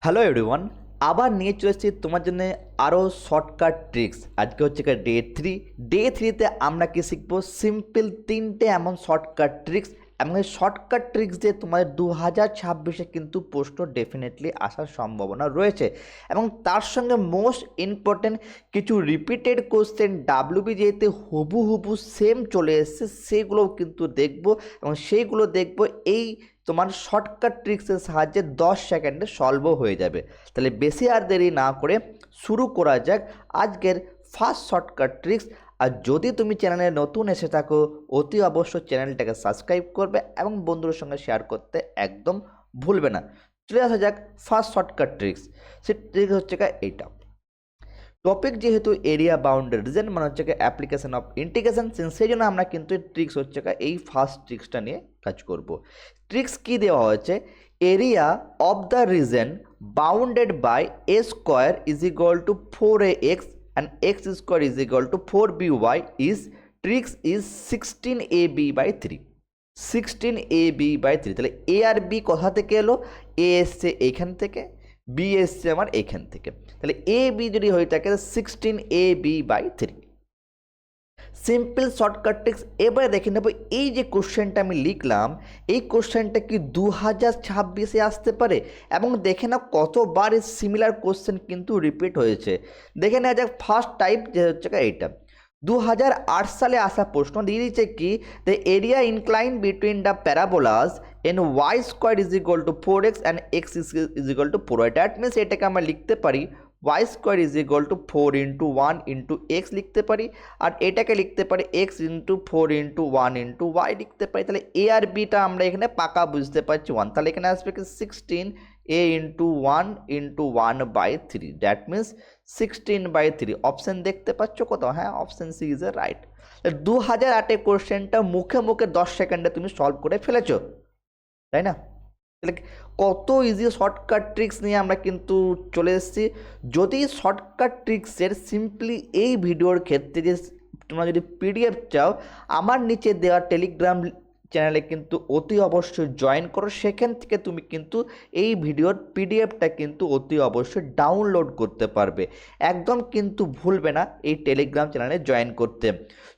Hello everyone, আবার নিয়ে চলে এসেছি তোমার জন্য আরও শর্টকাট ট্রিক্স। আজকে হচ্ছে ডে থ্রিতে আমরা কি শিখবো? সিম্পল তিনটে এমন শর্টকাট ট্রিক্স, এবং এই শর্টকাট ট্রিক্স দিয়ে তোমাদের 2026-এ কিন্তু প্রশ্ন ডেফিনেটলি আসার সম্ভাবনা রয়েছে। এবং তার সঙ্গে মোস্ট ইম্পর্টেন্ট কিছু রিপিটেড কোশ্চেন ডাব্লিউবিজিএতে হুবহু সেম চলে এসছে, সেগুলোও কিন্তু দেখবো। এবং সেইগুলো দেখবো এই তোমার শর্টকাট ট্রিক্সের সাহায্যে 10 সেকেন্ডে সলভও হয়ে যাবে। তাহলে বেশি আর দেরি না করে শুরু করা যাক আজকের ফার্স্ট শর্টকাট ট্রিক্স। আর যদি তুমি চ্যানেলে নতুন এসে থাকো, অতি অবশ্যই চ্যানেলটাকে সাবস্ক্রাইব করবে এবং বন্ধুদের সঙ্গে শেয়ার করতে একদম ভুলবে না। চলে আসা যাক ফার্স্ট শর্টকাট ট্রিক্স। সে ট্রিক্স হচ্ছে এইটা। টপিক যেহেতু এরিয়া বাউন্ডারি রিজন মানে হচ্ছে অ্যাপ্লিকেশন অফ ইন্টিগ্রেশন, সেই জন্য আমরা কিন্তু ট্রিক্স হচ্ছে এই ফার্স্ট ট্রিক্সটা নিয়ে কাজ করব। ট্রিক্স কি দেওয়া হয়েছে? Area of the region bounded by a square is equal to 4ax and x square is equal to 4by is tricks is 16ab/3। 16ab/3, তাহলে এ আর বি কোথা থেকে এলো? এ এসছে এইখান থেকে, বি এসছে আমার এইখান থেকে। তাহলে এ বি যদি হয়ে থাকে 16ab/3। Simple shortcut tricks. এবারে দেখে নেব এই যে কোশ্চেনটা আমি লিখলাম, এই কোশ্চেনটা কি 2026-এ আসতে পারে? এবং দেখে না কতবার এই সিমিলার কোশ্চেন কিন্তু রিপিট হয়েছে। দেখে নেওয়া যাক ফার্স্ট টাইপ যে হচ্ছে এইটা। 2008 সালে আসা প্রশ্ন দিয়ে দিচ্ছে কি, the area incline between the parabolas in y square is equal to 4x and x is equal to 4y। That means এটাকে আমরা লিখতে পারি y square is equal to 4 into 1 into x লিখতে পারি, আর এটাকে লিখতে পারি x into 4 into 1 into y লিখতে পারি। তাহলে এ আর বিটা আমরা এখানে পাকা বুঝতে পারছি 1। তাহলে এখানে আসবে কি 16 a into 1 into 1/3। That means 16/3। Option দেখতে পাচ্ছ কোথাও? হ্যাঁ, option C is a right. 2008-এ কোশ্চেনটা মুখে মুখে 10 সেকেন্ডে তুমি সলভ করে ফেলেছো, তাই না? তাহলে কত ইজি শর্টকাট ট্রিক্স নিয়ে আমরা কিন্তু চলে এসেছি। যদি শর্টকাট ট্রিক্সের সিম্পলি এই ভিডিওর ক্ষেত্রে যে তোমরা যদি পিডিএফ চাও, আমার নিচে দেওয়া টেলিগ্রাম চ্যানেলে কিন্তু অতি অবশ্যই জয়েন করো। সেখান থেকে তুমি কিন্তু এই ভিডিওর পিডিএফটা কিন্তু অতি অবশ্যই ডাউনলোড করতে পারবে। একদম কিন্তু ভুলবে না এই টেলিগ্রাম চ্যানেলে জয়েন করতে।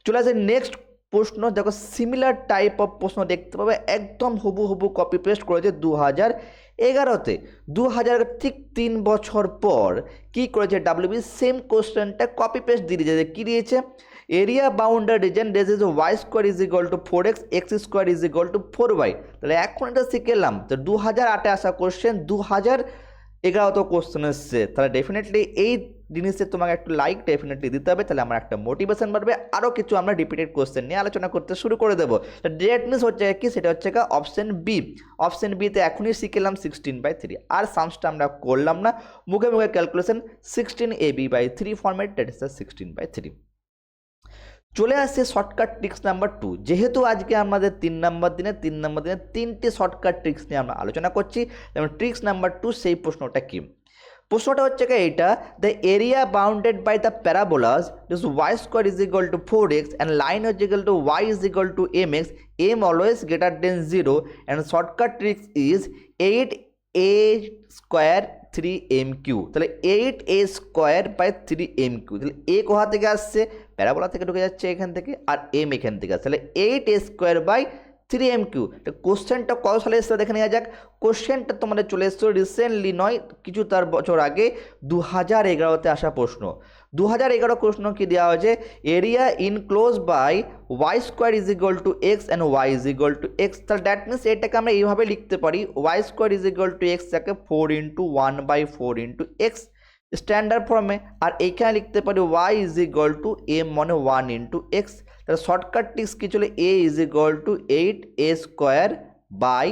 চলে আসে নেক্সট প্রশ্ন। দেখো সিমিলার টাইপ অফ প্রশ্ন দেখতে পাবে, একদম হুবহু কপি পেস্ট করেছে 2011-তে। 2000 ঠিক 3 বছর পর কি করেছে ডাব্লিউবি? সেম কোশ্চেনটা কপি পেস্ট দিয়ে দিয়েছে। কী দিয়েছে? Area boundary reason this is Y square is equal to 4x x square is equal to 4y। তাহলে এখন এটা শিখলাম। তো 2008-এ আসা কোশ্চেন 2011-তেও কোশ্চেন এসছে। তাহলে ডেফিনেটলি এই জিনিসে তোমাকে একটু লাইক ডেফিনেটলি দিতে হবে, তাহলে আমার একটা মোটিভেশন বাড়বে। আরও কিছু আমরা রিপিটেড কোশ্চেন নিয়ে আলোচনা করতে শুরু করে দেবো। ডেট মিনস হচ্ছে কি, সেটা হচ্ছে অপশন বি। অপশন বিতে এখনই শিখলাম 16/3, আর সামসটা আমরা করলাম না, মুখে মুখে calculation 16ab/3 format, that is 16/3। চলে আসছে শর্টকাট ট্রিক্স নাম্বার 2। যেহেতু আজকে আমাদের 3 নম্বর দিনে 3টে শর্টকাট ট্রিক্স নিয়ে আমরা আলোচনা করছি, যেমন ট্রিক্স নাম্বার 2 সেই প্রশ্নটা কি? প্রশ্নটা হচ্ছে এইটা, the area bounded by the parabolas this y square is equal to 4x and line is equal to y is equal to mx, m always greater than 0 and shortcut tricks is 8a square 3mq। তাহলে 8a square by 3mq। তাহলে এ কোথা থেকে আসছে? Parabola থেকে ঢুকে যাচ্ছে এখান থেকে, আর এম এখান থেকে আসছে। তাহলে 8a স্কোয়ার বাই 3mq। তো কোশ্চেনটা কত সালে এসছে দেখে নেওয়া যাক। কোশ্চেনটা তোমাদের চলে এসছে রিসেন্টলি নয়, কিছু তার বছর আগে 2011-তে আসা প্রশ্ন। 2011 প্রশ্ন কি দেওয়া হয়েছে? Area enclose by y square is equal to x and y is equal to x. তাহলে দ্যাট মিনস এটাকে আমরা এইভাবে লিখতে পারি, y square is equal to x যাকে 4 ইন্টু 1/4 ইন্টু এক্স স্ট্যান্ডার্ড ফর্মে, আর এইখানে লিখতে পারি y is equal to m মানে 1 ইন্টু এক্স। তাহলে শর্টকাট ট্রিক্স কি চলে? A is equal to 8a square by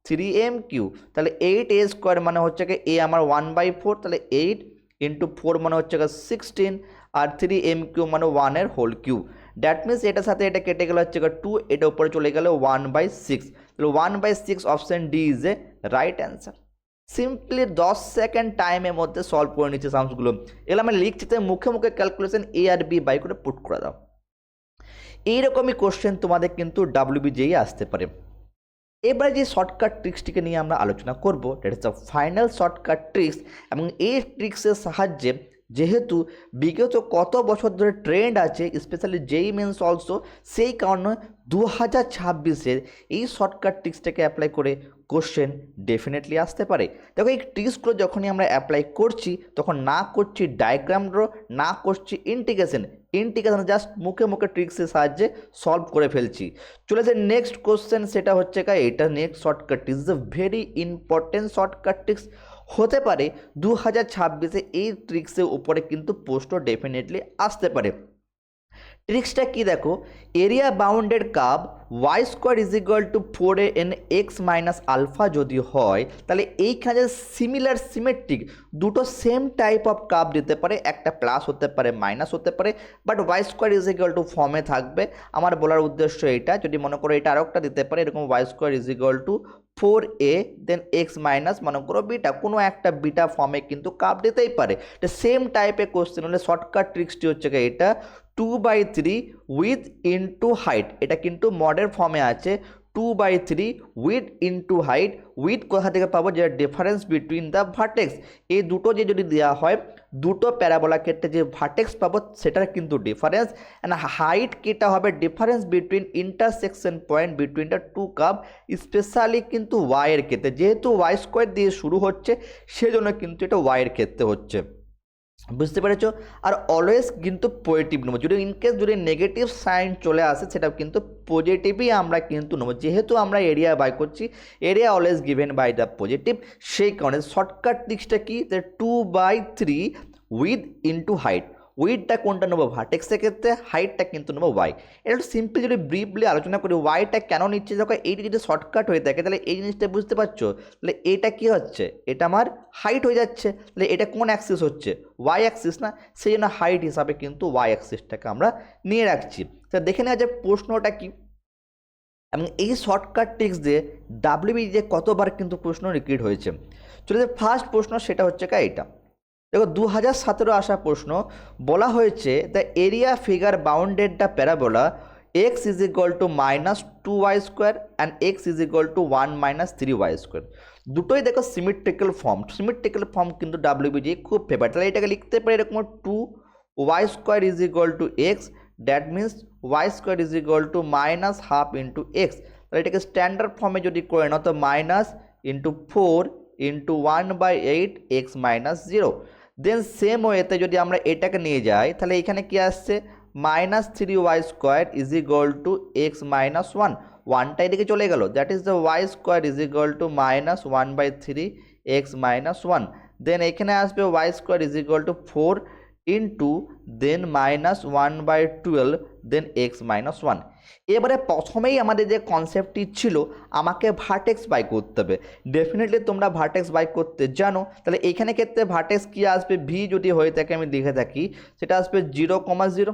3mq। তাহলে 8a স্কোয়ার মানে হচ্ছে এ আমার 1/4, তাহলে 8 ইন্টু 4 মানে হচ্ছে 16, আর 3mq মানে 1 হোল কিউ। দ্যাট মিনস এটার সাথে এটা কেটে গেলে হচ্ছে 2, এটা উপরে চলে গেলে 1/6। তাহলে 1/6 option D is a right answer. Simply 10 second টাইমের মধ্যে সলভ করে নিচ্ছে সামসগুলো। এগুলো আমি লিখছি, তাই মুখে মুখে ক্যালকুলেশন এ আর বি বাই করে পুট করে দাও। এইরকমই কোশ্চেন তোমাদের কিন্তু ডাব্লিউবিজেই আসতে পারে। এবারে যে শর্টকাট ট্রিক্সটিকে নিয়ে আমরা আলোচনা করব, that is the final shortcut tricks. এবং এই ট্রিক্সের সাহায্যে যেহেতু বিগত কত বছর ধরে ট্রেন্ড আছে স্পেশালি জেই মেন্স অলসো, সেই কারণে 2026-এর এই শর্টকাট ট্রিক্সটাকে অ্যাপ্লাই করে কোশ্চেন ডেফিনেটলি আসতে পারে। দেখো এই ট্রিক্সগুলো যখনই আমরা অ্যাপ্লাই করছি তখন না করছি ডায়াগ্রাম ড্র, না করছি ইন্টিগ্রেশন জাস্ট মুখে মুখে ট্রিক্সের সাহায্যে সলভ করে ফেলছি। চলে যে নেক্সট কোশ্চেন, সেটা হচ্ছে এটা next shortcut tricks, the very important shortcut tricks হতে পারে 2026-এ এই ট্রিক্সের উপরে কিন্তু প্রশ্ন ডেফিনেটলি আসতে পারে। ট্রিক্সটা কি দেখো, area bounded curve y square is equal to 4an x minus alpha যদি হয়, তাহলে এইখানে সিমিলার সিমেট্রিক দুটো সেম টাইপ অফ কার্ভ দিতে পারে, একটা প্লাস হতে পারে মাইনাস হতে পারে, but y square is equal to ফর্মে থাকবে। আমার বলার উদ্দেশ্য এটা, যদি মনে করো এটা আরও একটা দিতে পারে এরকম y square is equal to 4a then x minus মনে করো বিটা, কোনো একটা বিটা ফর্মে কিন্তু কার্ভ দিতেই পারে। এটা সেম টাইপের কোশ্চেন হলে শর্টকাট ট্রিক্সটি হচ্ছে এটা 2/3 উইথ ইনটু হাইট, এটা কিন্তু মডেল ফর্মে আছে 2/3 উইথ ইনটু হাইট। উইথ কোথা থেকে পাবো, যে ডিফারেন্স বিটুইন দ্য ভার্টেক্স, এই দুটো যে যদি দেওয়া হয় দুটো প্যারাবোলার ক্ষেত্রে যে ভার্টেক্স পাবো সেটার কিন্তু ডিফারেন্স, অ্যান্ড হাইট কিটা হবে difference between intersection point between the two curve, specially কিন্তু ওয়াইয়ের ক্ষেত্রে, যেহেতু ওয়াই স্কোয়ার দিয়ে শুরু হচ্ছে সেজন্য কিন্তু এটা ওয়াইয়ের ক্ষেত্রে হচ্ছে, বুঝতে পেরেছো। আর অলওয়েজ কিন্তু পজিটিভ নেবো, যদি ইনকেস যদি নেগেটিভ সাইন চলে আসে সেটাও কিন্তু পজিটিভই আমরা কিন্তু নেবো, যেহেতু আমরা এরিয়া বাই করছি, area always given by the positive. সেই কারণে শর্টকাট ট্রিক্সটা কি, 2/3 উইথ ইনটু হাইট, উইথটা কোনটা নেবো ভার্টেক্সের ক্ষেত্রে, হাইটটা কিন্তু নেবো ওয়াই। এটা একটু সিম্পল যদি ব্রিফলি আলোচনা করি, ওয়াইটা কেন নিচ্ছে, যখন এইটা যদি শর্টকাট হয়ে থাকে তাহলে এই জিনিসটা বুঝতে পারছো, তাহলে এটা কি হচ্ছে, এটা আমার হাইট হয়ে যাচ্ছে, তাহলে এটা কোন অ্যাক্সিস হচ্ছে, ওয়াই অ্যাক্সিস না, সেই জন্য হাইট হিসাবে কিন্তু ওয়াই অ্যাক্সিসটাকে আমরা নিয়ে রাখছি। তো দেখে নেওয়া যায় প্রশ্নটা কি, এবং এই শর্টকাট ট্রিক্স দিয়ে ডাব্লিউবি যে কতবার কিন্তু প্রশ্ন রিপিট হয়েছে। চলে যে ফার্স্ট প্রশ্ন, সেটা হচ্ছে এটা দেখো 2017 আসা প্রশ্ন, বলা হয়েছে the area figure bounded the parabola x is equal two -2y square and x is equal to 1 - 3y square. দুটোই দেখো সিমেট্রিক্যাল ফর্ম কিন্তু ডাব্লিউবিজি খুব ফেভারিট। তাহলে এটাকে লিখতে পারি এরকম 2y square is equal to x, that means y square is equal two -½ into x. তাহলে এটাকে স্ট্যান্ডার্ড ফর্মে যদি করে নাও তো -4 ইন্টু 1/8 x - 0। দেন সেম ওয়েতে যদি আমরা এটাকে নিয়ে যাই তাহলে এখানে কি আসছে -3y square is equal to x - 1, ওয়ানটা এদিকে চলে গেল, that is the y square is equal to -1/3 x - 1। Then এখানে আসবে y square is equal to 4 into then -1/12 then x - 1। এবারে প্রথমেই আমাদের যে কনসেপ্টটি ছিল আমাকে ভার্টেক্স বাই করতে হবে, ডেফিনেটলি তোমরা ভার্টেক্স বাই করতে জানো। তাহলে এখানে ক্ষেত্রে ভার্টেক্স কি আসবে, ভি যদি হয়ে থাকে আমি লিখে থাকি সেটা আসবে 0,0।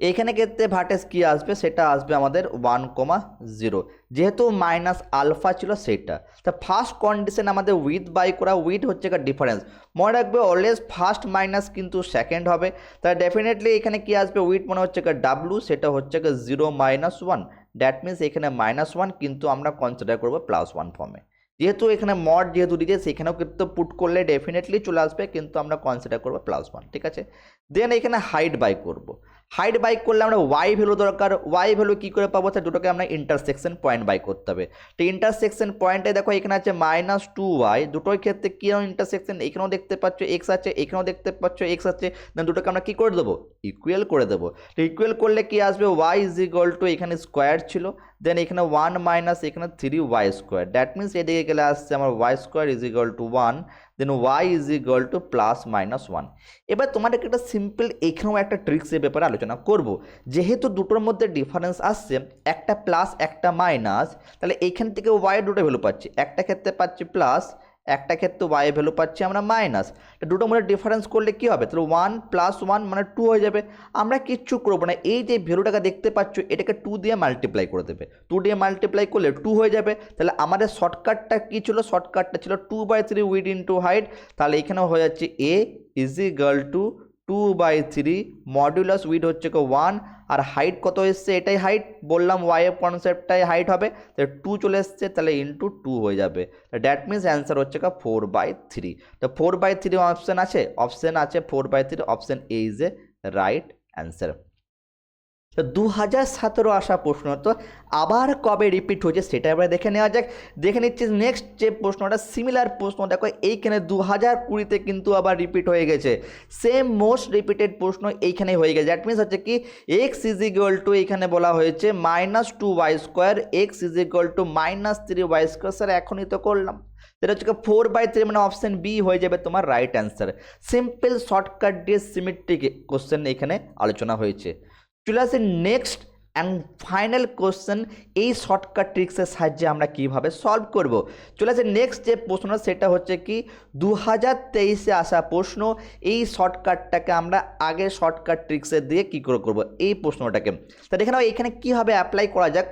এইখানে ক্ষেত্রে ভার্টেক্স কি আসবে, সেটা আসবে আমাদের 1,0, যেহেতু মাইনাস আলফা ছিল সেটা। তা ফার্স্ট কন্ডিশন আমাদের উইথ বাই করা, উইথ হচ্ছে ডিফারেন্স, মনে রাখবে অলওয়েজ ফার্স্ট মাইনাস কিন্তু সেকেন্ড হবে। তাহলে ডেফিনেটলি এখানে কি আসবে, উইথ মনে হচ্ছে ডাব্লু, সেটা হচ্ছে 0 - 1, দ্যাট মিনস এখানে -1 কিন্তু আমরা কনসিডার করবো +1 ফর্মে, যেহেতু এখানে মড যেহেতু দিয়েছে সেখানেও কিন্তু পুট করলে ডেফিনেটলি চলে আসবে, কিন্তু আমরা কনসিডার করবো +1, ঠিক আছে। দেন এখানে হাইট বাই করবো, হাইট বাই করলে আমরা ওয়াই ভ্যালু দরকার, ওয়াই ভ্যালু কী করে পাবো, তার দুটোকে আমরা ইন্টারসেকশন পয়েন্ট বাই করতে হবে। তো ইন্টারসেকশন পয়েন্টে দেখো এখানে আছে -2y, দুটোর ক্ষেত্রে কী ইন্টারসেকশন, এখানেও দেখতে পাচ্ছ এক্স আছে, এখানেও দেখতে পাচ্ছ এক্স আছে, দেন দুটোকে আমরা কী করে দেবো, ইকুয়াল করে দেবো। তো ইকুয়াল করলে কি আসবে, ওয়াই ইজ ইকুয়াল টু এখানে স্কোয়ার ছিল, দেন এখানে 1 - এখানে 3y স্কোয়ার, দ্যাট মিনস এদিকে গেলে আসছে আমার y square is equal to 1, then y is equal to +-1। এবার তোমাদেরকে একটা সিম্পল এখানেও একটা ট্রিক্সের ব্যাপারে আলোচনা করব, যেহেতু দুটোর মধ্যে ডিফারেন্স আসছে একটা প্লাস একটা মাইনাস, তাহলে এইখান থেকে ওয়াইয়ের দুটো ভ্যালু পাচ্ছি, একটা ক্ষেত্রে পাচ্ছি প্লাস, একটা ক্ষেত্রে ওয়াই ভ্যালু পাচ্ছি আমরা মাইনাস। দুটোর মধ্যে ডিফারেন্স করলে কি হবে, তাহলে 1 + 1 মানে 2 হয়ে যাবে। আমরা কিচ্ছু করবো না, এই যে ভ্যালুটাকে দেখতে পাচ্ছ এটাকে 2 দিয়ে মাল্টিপ্লাই করে দেবে, 2 দিয়ে মাল্টিপ্লাই করলে 2 হয়ে যাবে। তাহলে আমাদের শর্টকাটটা কী ছিল, শর্টকাটটা ছিল 2/3 উইথ ইনটু হাইট, তাহলে এখানে হয়ে যাচ্ছে a is equal to 2/3 modulus with হচ্ছে 1 আর হাইট কত এসছে, এটাই হাইট বললাম, ওয়াই এর কনসেপ্টটাই হাইট হবে, তাহলে 2 চলে এসছে, তাহলে ইন্টু 2 হয়ে যাবে। দ্যাট মিনস অ্যান্সার হচ্ছে 4/3। তো 4/3 অপশান আছে, 4/3, option A is a right answer. তো 2017 আসা প্রশ্ন তো আবার কবে রিপিট হয়েছে সেটা এবার দেখে নেওয়া যাক। দেখে নিচ্ছি নেক্সট যে প্রশ্নটা সিমিলার প্রশ্ন, দেখো এইখানে 2020-তে কিন্তু আবার রিপিট হয়ে গেছে, সেম মোস্ট রিপিটেড প্রশ্ন এইখানে হয়ে গেছে। দ্যাট মিনস হচ্ছে কি এক্স ইজ ইকুয়াল টু, এখানে বলা হয়েছে -2y², x is equal two -3y²। Sir এখনই তো করলাম, সেটা হচ্ছে 4/3, মানে অপশান বি হয়ে যাবে তোমার রাইট অ্যান্সার। সিম্পল শর্টকাট দিয়ে সিমেট্রিক কোশ্চেন এখানে আলোচনা হয়েছে। চলে আসে নেক্সট অ্যান্ড ফাইনাল কোশ্চেন, এই শর্টকাট ট্রিক্সের সাহায্যে আমরা কীভাবে সলভ করব। চলে আসে নেক্সট যে প্রশ্ন, সেটা হচ্ছে কি 2023-এ আসা প্রশ্ন, এই শর্টকাটটাকে আমরা আগে শর্টকাট ট্রিক্সের দিয়ে কী করে করবো এই প্রশ্নটাকে। তা দেখে নাও এখানে কীভাবে অ্যাপ্লাই করা যাক।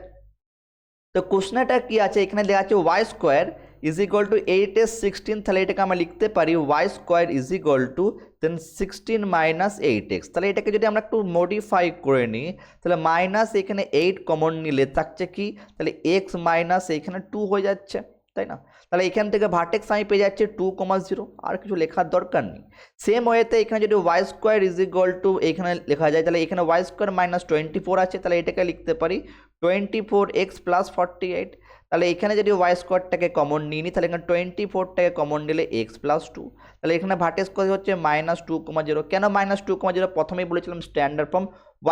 তো কোশ্চেনটা কি আছে, এখানে দেওয়া আছে y² is equal two 8x16, তাহলে এটাকে আমরা লিখতে পারি y² is equal two then 16 - 8x। তাহলে এটাকে যদি আমরা একটু মডিফাই করে নিই, তাহলে মাইনাস এখানে 8 কমন নিলে থাকছে কি, তাহলে x মাইনাস এখানে 2 হয়ে যাচ্ছে, তাই না। তাহলে এখান থেকে ভার্টেক্স আমি পেয়ে যাচ্ছি 2,0, আর কিছু লেখার দরকার নেই। সেম ওয়েতে এখানে যদি y² ইজ ইকুয়াল টু এখানে লেখা যায়, তাহলে এখানে y² -24 আছে, তাহলে এটাকে লিখতে পারি 24x + 48। তাহলে এখানে যদি y²টাকে কমন নিয়ে নিই, তাহলে এখানে 24টাকে কমন নিলে x + 2, তাহলে এখানে ভার্টেক্স কত হচ্ছে -2,0। কেন -2,0? প্রথমেই বলেছিলাম স্ট্যান্ডার্ড ফর্ম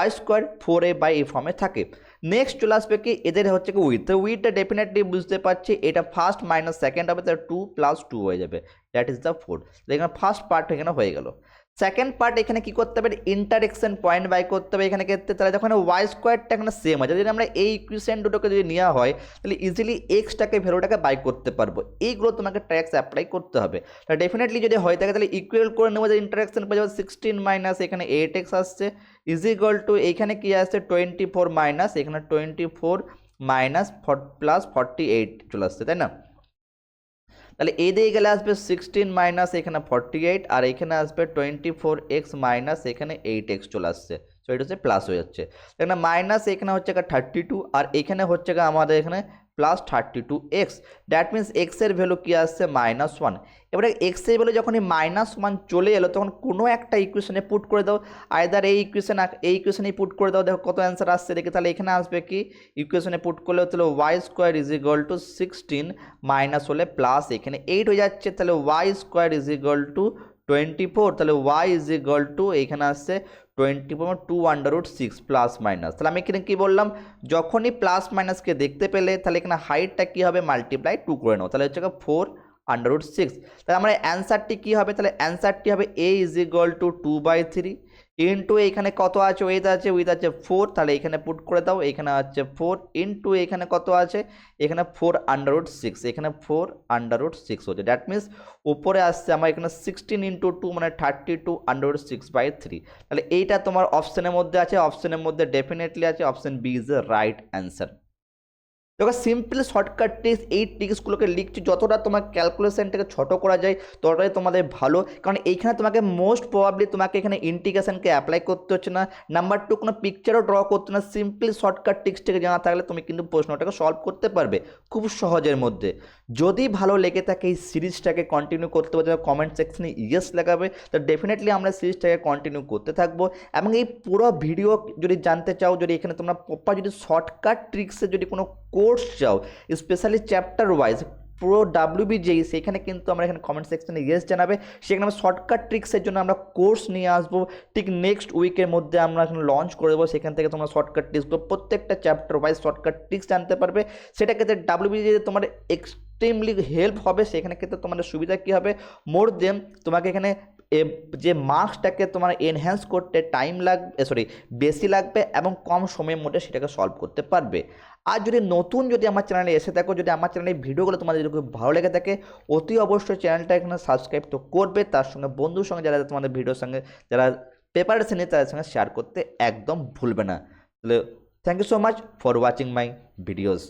y² 4a/a ফর্মে থাকে। নেক্সট চলে আসবে কি এদের হচ্ছে কি উইথ, তো উইথটা ডেফিনেটলি বুঝতে পারছি, এটা ফার্স্ট মাইনাস সেকেন্ড হবে, তাহলে 2 + 2 হয়ে যাবে, দ্যাট ইজ দ্য 4। এখানে ফার্স্ট পার্ট এখানে হয়ে গেল। সেকেন্ড পার্ট এখানে কি করতে হবে, ইন্টারসেকশন পয়েন্ট বাই করতে হবে এখানে ক্ষেত্রে। তাহলে যখন y²টা এখানে সেম আছে, যদি আমরা এই ইকুয়েশন দুটোকে যদি নেওয়া হয়, তাহলে ইজিলি এক্সটাকে ভ্যালুটাকে বাই করতে পারবো। এইগুলো তোমাকে ট্যাক্স অ্যাপ্লাই করতে হবে। তাহলে ডেফিনেটলি যদি হয় থাকে, তাহলে ইকুয়াল করে নেবো, যে ইন্টারসেকশন পেয়ে যাবো 16 - এখানে 8x আসছে ইজ ইকুয়াল টু এইখানে কি আসছে 24 মাইনাস এখানে 24 মাইনাস + 48 চলে আসছে, তাই না। তাহলে এই দিকে গেলে আসবে 16 - এখানে 48, আর এখানে আসবে 24x মাইনাস এখানে 8x চলে আসছে, সো এটা হচ্ছে প্লাস হয়ে যাচ্ছে। এখানে মাইনাস এখানে হচ্ছে 32, আর এখানে হচ্ছে আমাদের এখানে +32x। দ্যাট মিনস এক্সের ভ্যালু কি আসছে -1। এবারে এক্সের ভ্যালু যখন -1 চলে এলো, তখন কোনো একটা ইকুয়েশনে পুট করে দাও, আইদার এই ইকুয়েশনে পুট করে দাও, দেখো কত অ্যান্সার আসছে দেখে। তাহলে এখানে আসবে কি ইকুয়েশনে পুট করলে তাহলে y² is equal two 16 minus হলে প্লাস এখানে 8 হয়ে যাচ্ছে, তাহলে y² ইজ ইকুয়াল টু 24, তাহলে y ইজ ইকুয়াল টু এখানে আসছে 24 2√6 প্লাস মাইনাস। তাহলে আমি এখানে কি বললাম, যখনই প্লাস মাইনাসকে দেখতে পেলে, তাহলে এখানে হাইটটা কি হবে মাল্টিপ্লাই 2 করে নাও, তাহলে হচ্ছে 4√6। তাহলে আমার অ্যান্সারটি কি হবে, তাহলে অ্যান্সারটি হবে a is equal to 2/3 into এখানে কত আছে উইথ আছে 4, তাহলে এখানে পুট করে দাও, এখানে আছে 4 ইন্টু এখানে কত আছে এখানে 4√6, এখানে 4√6 হচ্ছে। দ্যাট মিনস উপরে আসছে আমার এখানে 16 × 2 মানে 32√6/3। তাহলে এইটা তোমার অপশনের মধ্যে আছে, অপশনের মধ্যে ডেফিনেটলি আছে, option B is the right answer. দেখো সিম্পল শর্টকাট ট্রিক্স, এই ট্রিক্সগুলোকে লিখছি, যতটা তোমার ক্যালকুলেশনটাকে ছোট করা যায় ততটাই তোমাদের ভালো, কারণ এইখানে তোমাকে মোস্ট প্রবাবলি তোমাকে এখানে ইন্টিগ্রেশনকে অ্যাপ্লাই করতে হচ্ছে না, নাম্বার 2 কোনো পিকচারও ড্র করতে না, সিম্পল শর্টকাট ট্রিক্সটাকে জানা থাকলে তুমি কিন্তু প্রশ্নটাকে সলভ করতে পারবে খুব সহজের মধ্যে। যদি ভালো লেগে থাকে এই সিরিজটাকে কন্টিনিউ করতে পারবে, কমেন্ট সেকশনে ইয়েস লাগাবে, তো ডেফিনেটলি আমরা সিরিজটাকে কন্টিনিউ করতে থাকবো। এবং এই পুরো ভিডিও যদি জানতে চাও, যদি এখানে তোমরা প্রপার যদি শর্টকাট ট্রিক্সে যদি কোনো কোর্স চাও, স্পেশালি চ্যাপ্টার ওয়াইজ পুরো WBJEE, সেখানে কিন্তু আমরা এখানে কমেন্ট সেকশনে ইয়েস জানাবে, সেখানে আমরা শর্টকাট ট্রিক্সের জন্য আমরা কোর্স নিয়ে আসবো, ঠিক নেক্সট উইকের মধ্যে আমরা এখানে লঞ্চ করে দেবো। সেখান থেকে তোমরা শর্টকাট ট্রিক্সগুলো প্রত্যেকটা চ্যাপ্টার ওয়াইজ শর্টকাট ট্রিক্স জানতে পারবে, সেটা ক্ষেত্রে WBJEE তোমার এক্সট্রিমলি হেল্প হবে। সেখানে ক্ষেত্রে তোমাদের সুবিধা কী হবে, মোর দেন তোমাকে এখানে যে মার্কসটাকে তোমার এনহ্যান্স করতে টাইম লাগবে, বেশি লাগবে, এবং কম সময়ের মধ্যে সেটাকে সলভ করতে পারবে। আর যদি নতুন যদি আমার চ্যানেলে এসে থাকো, যদি আমার চ্যানেলের ভিডিওগুলো তোমাদের যদি খুব ভালো লেগে থাকে, অতি অবশ্যই চ্যানেলটা এখানে সাবস্ক্রাইব তো করবে, তার সঙ্গে বন্ধুর সঙ্গে যারা তোমাদের ভিডিওর সঙ্গে যারা প্রিপারেশন নিয়ে তাদের সঙ্গে শেয়ার করতে একদম ভুলবে না। তাহলে thank you so much for watching my videos.